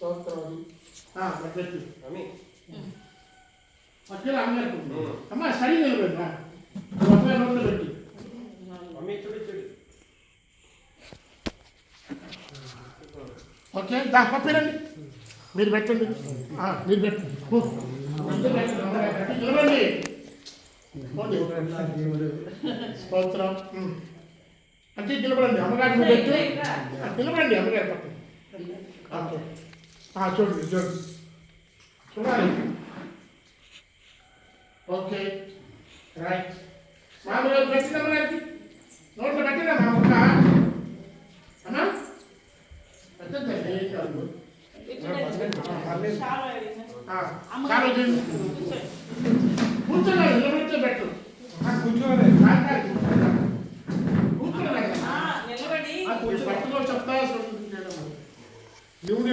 స్తోత్రాలు పెట్టు పక్కన అమ్మగారు అమ్మ సరి నిలబెట్టా అమ్మాయి నోట్లో పెట్టి ఓకే దా పప్పిరండి మీరు పెట్టండి మీరు పెట్టండి నిలబండి స్తోత్రం అంటే నిలబడండి అమ్మగారు మీరు పెట్టు నిలబడండి అమ్మగారు పక్కన ఓకే చూడండి చూడండి చూడాలి ఓకే రైట్ మామూలు పెట్టిన అమ్మగారికి నోట్లో పెట్టినా మా ముక్క అన్నా పెట్టండి కూర్చోలేదు నిలబెట్టే పెట్టు కూర్చోలేదు చెప్తా